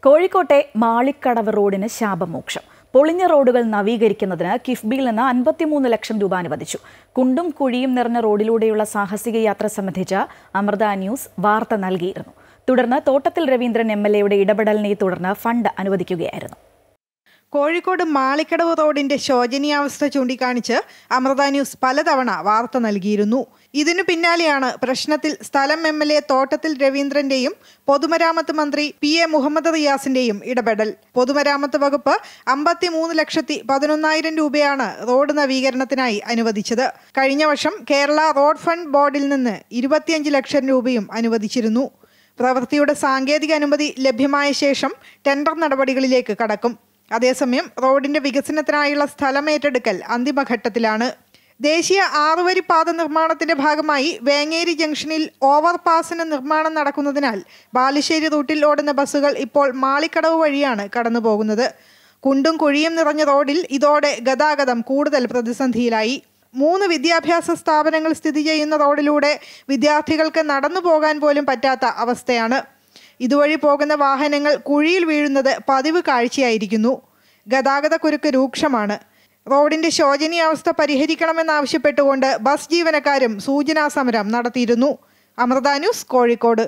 കോഴിക്കോട്ടെ മാളിക്കടവ് റോഡിന് ശാപമോക്ഷം. പൊളിഞ്ഞ റോഡുകൾ നവീകരിക്കുന്നതിന് കിഫ്ബിയിൽ നിന്ന് 53 ലക്ഷം രൂപ അനുവദിച്ചു. കുണ്ടും കുഴിയും നിറഞ്ഞ റോഡിലൂടെയുള്ള സാഹസിക യാത്ര സംബന്ധിച്ച അമൃത ന്യൂസ് വാർത്ത നൽകിയിരുന്നു. തുടർന്ന് തോട്ടത്തിൽ രവീന്ദ്രൻ MLA ഇടപെടലിനെ തുടർന്ന് ഫണ്ട് അനുവദിക്കുകയായിരുന്നു. കോഴിക്കോട് മാളിക്കടവ് റോഡിന്റെ ശോചനീയാവസ്ഥ ചൂണ്ടിക്കാണിച്ച് അമൃത ന്യൂസ് പലതവണ വാർത്ത നൽകിയിരുന്നു. ഇതിനു പിന്നാലെയാണ് പ്രശ്നത്തിൽ സ്ഥലം MLA തോട്ടത്തിൽ രവീന്ദ്രന്റെയും പൊതുമരാമത്ത് മന്ത്രി PA മുഹമ്മദ് റിയാസിന്റെയും ഇടപെടൽ. പൊതുമരാമത്ത് വകുപ്പ് 53,11,000 രൂപയാണ് റോഡ് നവീകരണത്തിനായി അനുവദിച്ചത്. കഴിഞ്ഞ വർഷം കേരള റോഡ് ഫണ്ട് ബോർഡിൽ നിന്ന് 25 ലക്ഷം രൂപയും അനുവദിച്ചിരുന്നു. പ്രവൃത്തിയുടെ സാങ്കേതിക അനുമതി ലഭ്യമായ ശേഷം ടെൻഡർ നടപടികളിലേക്ക് കടക്കും. അതേസമയം റോഡിന്റെ വികസനത്തിനായുള്ള സ്ഥലമേറ്റെടുക്കൽ അന്തിമഘട്ടത്തിലാണ്. ദേശീയ 6 പാത നിർമ്മാണത്തിന്റെ ഭാഗമായി വേങ്ങേരി ജംഗ്ഷനിൽ ഓവർപാസിന് നിർമ്മാണം നടക്കുന്നതിനാൽ ബാലുശ്ശേരി റൂട്ടിൽ ഓടുന്ന ബസ്സുകൾ ഇപ്പോൾ മാളിക്കടവ് വഴിയാണ് കടന്നുപോകുന്നത്. കുണ്ടും കുഴിയും നിറഞ്ഞ റോഡിൽ ഇതോടെ ഗതാഗതം കൂടുതൽ പ്രതിസന്ധിയിലായി. 3 വിദ്യാഭ്യാസ സ്ഥാപനങ്ങൾ സ്ഥിതി ചെയ്യുന്ന റോഡിലൂടെ വിദ്യാർത്ഥികൾക്ക് നടന്നു പോകാൻ പോലും പറ്റാത്ത അവസ്ഥയാണ്. ഇതുവഴി പോകുന്ന വാഹനങ്ങൾ കുഴിയിൽ വീഴുന്നത് പതിവ് കാഴ്ചയായിരിക്കുന്നു. ഗതാഗത കുരുക്ക് രൂക്ഷമാണ്. റോഡിന്റെ ശോചനീയാവസ്ഥ പരിഹരിക്കണമെന്നാവശ്യപ്പെട്ടുകൊണ്ട് ബസ് ജീവനക്കാരും സൂചനാ സമരം നടത്തിയിരുന്നു. അമൃത ന്യൂസ്, കോഴിക്കോട്.